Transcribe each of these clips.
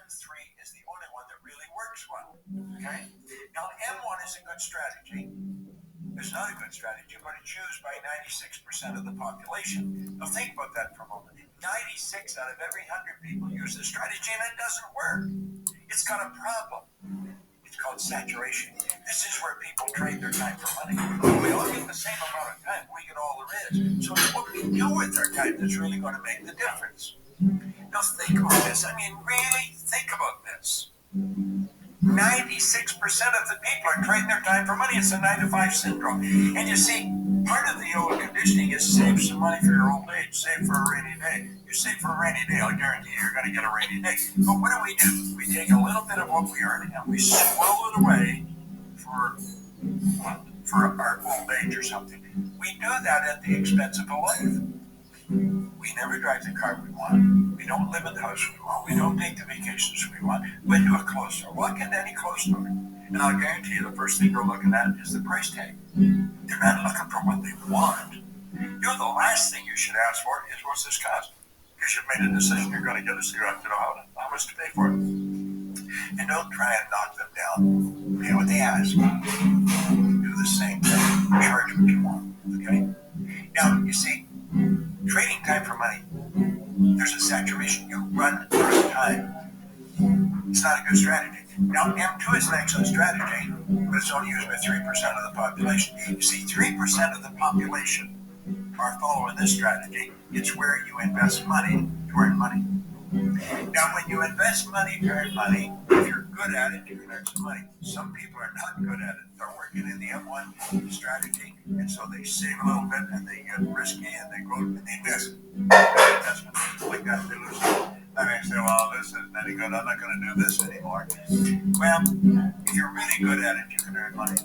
M3 is the only one that really works well. Okay? Now, M1 is a good strategy. It's not a good strategy, but it's used by 96% of the population. Now, think about that for a moment. 96 out of every 100 people use this strategy, and it doesn't work. It's got a problem. It's called saturation. This is where people trade their time for money. We all get the same amount of time. We get all there is. So it's what we do with our time that's really going to make the difference. Now think about this. I mean, really think about this. 96% of the people are trading their time for money. It's a 9 to 5 syndrome. And you see, part of the old conditioning is save some money for your old age. Save for a rainy day. You save for a rainy day, I'll guarantee you're going to get a rainy day. But what do? We take a little bit of what we earn and we swirl it away for our old age or something. We do that at the expense of a life. We never drive the car we want. We don't live in the house we want. We don't take the vacations we want. We do a clothes store. Walk into any clothes store, and I'll guarantee you the first thing they're looking at is the price tag. They're not looking for what they want. The last thing you should ask for is, what's this cost? Because you've made a decision you're going to get it, so you have to know how much to pay for it. And don't try and knock them down. Pay what they ask. Do the same thing. Charge what you want. Okay? Now, you see, trading time for money, there's a saturation. You run out of time. It's not a good strategy. Now, M2 is an excellent strategy, but it's only used by 3% of the population. You see, 3% of the population are following this strategy. It's where you invest money to earn money. Now, when you invest money to earn money, if you're good at it, you can earn some money. Some people are not good at it. They're working in the M1 strategy, and so they save a little bit, and they get risky, and they grow, and they invest. Investment. Like that, they lose it. I mean, say, well, this isn't any good. I'm not going to do this anymore. Well, if you're really good at it, you can earn money.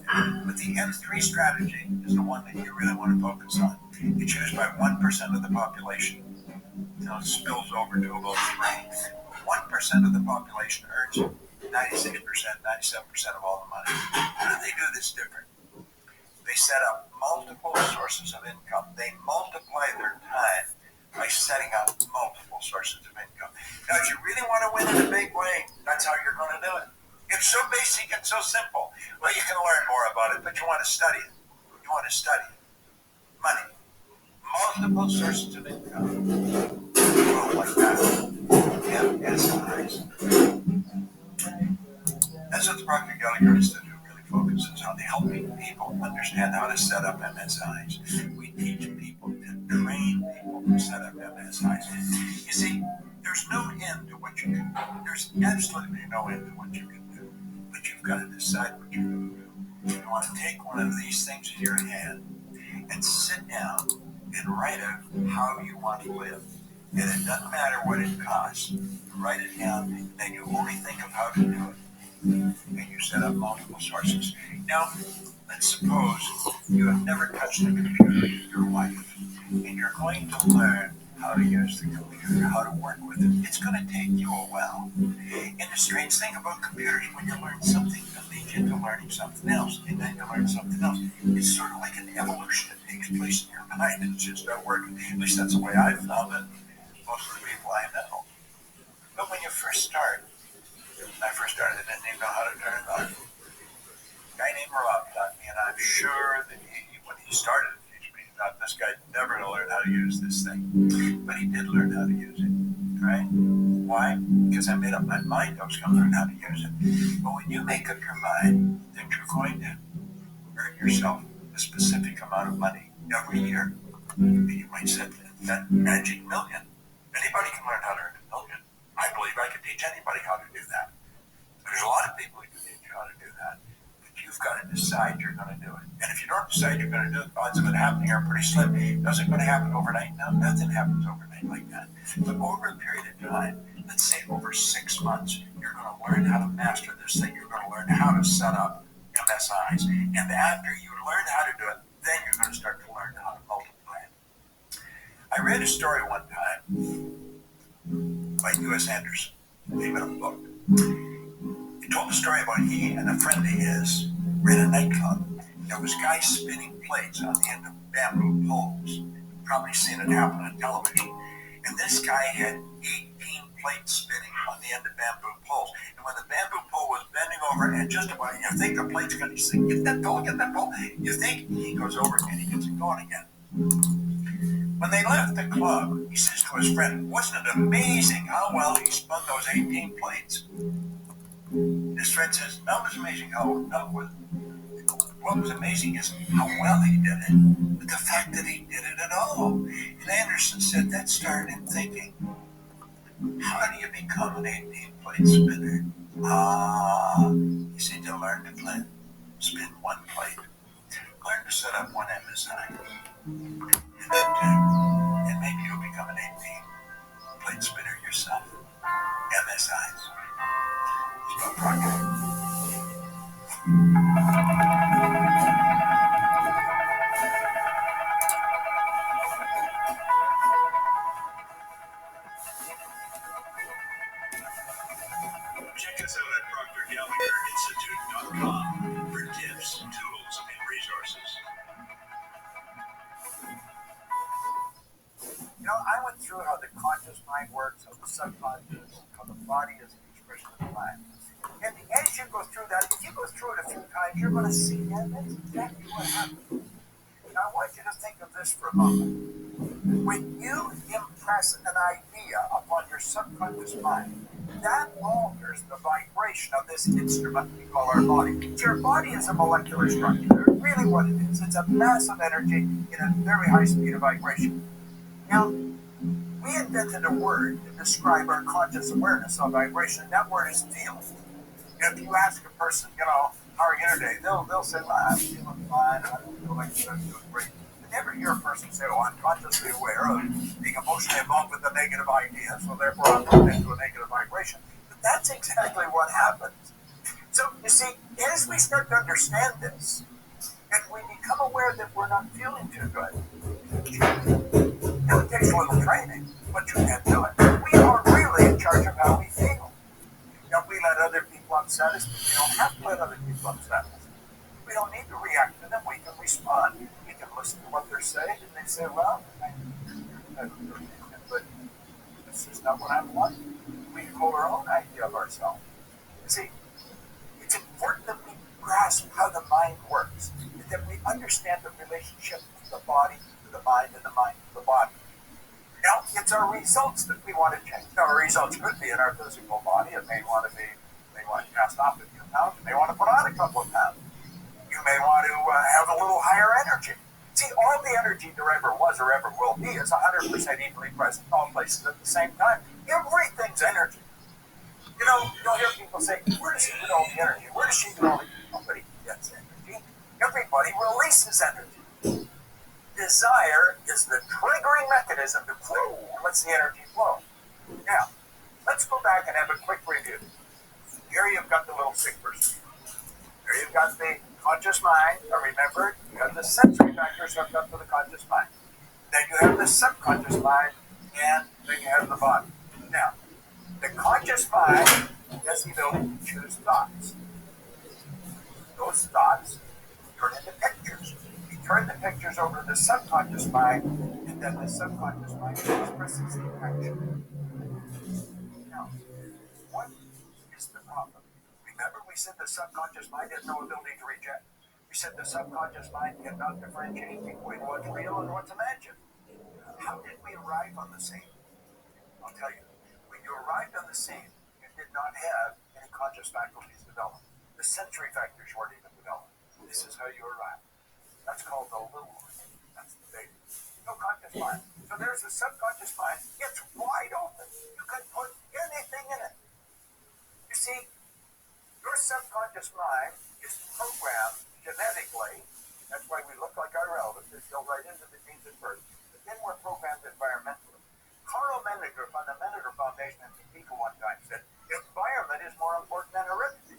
But the M3 strategy is the one that you really want to focus on. It's used by 1% of the population. It spills over to about 3. 1% of the population earns 96%, 97% of all the money. How do they do this different? They set up multiple sources of income. They multiply their time by setting up multiple sources of income. Now, if you really want to win in a big way, that's how you're going to do it. It's so basic and so simple. Well, you can learn more about it, but you want to study it. You want to study it. Money. Multiple sources of income. Well, like that. MSIs. That's what the Procter Gallagher Institute really focuses on, helping people understand how to set up MSIs. We teach people to train people to set up MSIs. You see, there's no end to what you can do. There's absolutely no end to what you can do. But you've got to decide what you're going to do. You want to take one of these things in your hand and sit down and write out how you want to live. And it doesn't matter what it costs. You write it down, and then you only think of how to do it. And you set up multiple sources. Now, let's suppose you have never touched a computer in your life, and you're going to learn how to use the computer, how to work with it. It's going to take you a while. And the strange thing about computers, when you learn something, it leads you to learning something else, and then you learn something else. It's sort of like an evolution that takes place in your mind, and it's just not working. At least that's the way I've found it. Most of the people I know. But when you first start, I first started, I didn't even know how to turn it on. A guy named Rob taught me, and I'm sure that when he started to teach me, he thought this guy never going to learn how to use this thing. But he did learn how to use it, right? Why? Because I made up my mind I was going to learn how to use it. But when you make up your mind that you're going to earn yourself a specific amount of money every year, and you might set that magic million. Anybody can learn how to earn $1 million. I believe I can teach anybody how to do that. There's a lot of people who can teach you how to do that. But you've got to decide you're going to do it. And if you don't decide you're going to do it, the odds of it happening are pretty slim. Is it going to happen overnight? No, nothing happens overnight like that. But over a period of time, let's say over 6 months, you're going to learn how to master this thing. You're going to learn how to set up MSIs. And after you learn how to do it, then you're going to start to learn how to multiply it. I read a story one time by U.S. Anderson, name of a book. He told a story about he and a friend of his were in a nightclub. There was guys spinning plates on the end of bamboo poles. You've probably seen it happen on television. And this guy had 18 plates spinning on the end of bamboo poles. And when the bamboo pole was bending over and just about, you think the plate's going to say, get that pole, you think he goes over and he gets it going again. When they left the club, he says to his friend, wasn't it amazing how well he spun those 18 plates? His friend says, not as amazing what was amazing is how well he did it, but the fact that he did it at all. And Anderson said that started him thinking, how do you become an 18-plate spinner? He said, you learn to spin one plate. Learn to set up one MSI. And maybe you'll become an 18-plate spinner yourself. MSIs. It's about Proctor. Check us out at ProctorGallagherInstitute.com for tips, tools, and resources. You know, I went through how the conscious mind works, how the subconscious, how the body is an expression of the mind. And as you go through that, if you go through it a few times, you're going to see that that's exactly what happens. Now, I want you to think of this for a moment. When you impress an idea upon your subconscious mind, that alters the vibration of this instrument we call our body. So your body is a molecular structure. Really what it is, it's a mass of energy in a very high speed of vibration. Now, we invented a word to describe our conscious awareness of vibration. That word is feeling. If you ask a person, how are you today? They'll say, well, I'm feeling fine. I don't feel like I'm doing great. You never hear a person say, I'm consciously aware of being emotionally involved with a negative idea, so therefore I'm moving into a negative vibration. But that's exactly what happens. So, you see, as we start to understand this, and we become aware that we're not feeling too good, it takes a little training, but you can do it. We are really in charge of how we feel. We let other people upset us, but we don't have to let other people upset us. We don't need to react to them. We can respond. We can listen to what they're saying, and they say, well, but this is not what I want. We can hold our own idea of ourselves. You see, it's important that we grasp how the mind works, and that we understand the relationship of the body to the mind and the mind to the body. Now, it's our results that we want to change. Now, our results could be in our physical body. It may want to cast off a few pounds. You may want to put on a couple of pounds. You may want to have a little higher energy. See, all the energy there ever was or ever will be is 100% equally present in all places at the same time. Everything's energy. You'll hear people say, where does he get all the energy? Where does she get all the energy? Nobody gets energy. Everybody releases energy. Desire is the triggering mechanism to lets the energy flow. Now, let's go back and have a quick review. Here you've got the little sick person. Here you've got the conscious mind. Now remember, you have the sensory factors hooked up to the conscious mind. Then you have the subconscious mind, and then you have the body. Now, the conscious mind has the ability to choose thoughts. Those thoughts turn into pictures. You turn the pictures over to the subconscious mind, and then the subconscious mind expresses the action. Now, what is the problem? Remember, we said the subconscious mind has no ability to reject. We said the subconscious mind cannot differentiate between what's real and what's imagined. How did we arrive on the scene? I'll tell you. When you arrived on the scene, you did not have any conscious faculties developed. The sensory factors weren't even developed. This is how you arrived. That's called the little one. That's the baby. No conscious mind. So there's the subconscious mind. It's wide open. You can put anything in it. You see, your subconscious mind is programmed genetically. That's why we look like our relatives. It's built right into the genes at birth. But then we're programmed environmentally. Carl Menninger on the Menninger Foundation in Topeka one time said, environment is more important than heredity.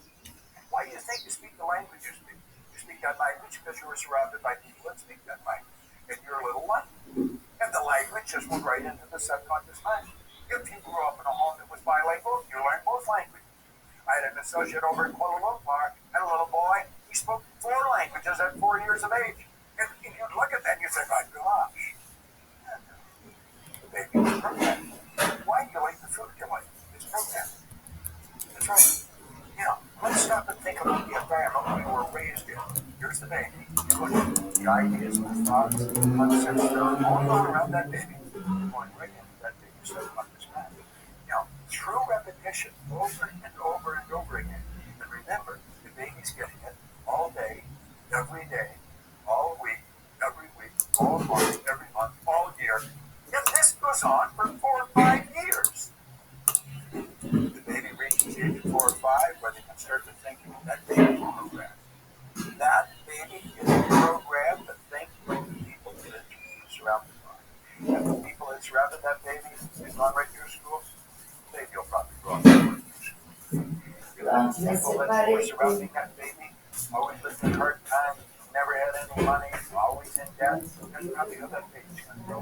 Why do you think you speak the language you speak? You speak that language because you were surrounded by people that speak that language. And you're a little one. And the language just went right into the subconscious mind. If you grew up in a home that was bilingual, you learned both languages. I had an associate over in Kuala Lumpur, and a little boy, he spoke 4 languages at 4 years of age. And you'd look at that and you'd say, my gosh. The baby was programmed. Why do you eat the food you like? It's programmed. That's right. Yeah, let's stop and think about the environment we were raised in. Here's the baby. Look, the ideas, the thoughts, the concepts that are going on around that baby, going right into that baby's subconscious mind. Through repetition, over and over and over again. And remember, the baby's getting it all day, every day, all week, every week, all month, all year. And this goes on for 4 or 5 years. The baby reaches the age of 4 or 5 where they can start to think that baby is programmed. That baby is programmed to think like the people that he's surrounded by. And the people that surrounded that baby have gone right through school, the baby will probably grow up right through school. If the people that were surrounding that baby always lived in hard times, never had any money, always in debt, that's probably how that baby's going to grow.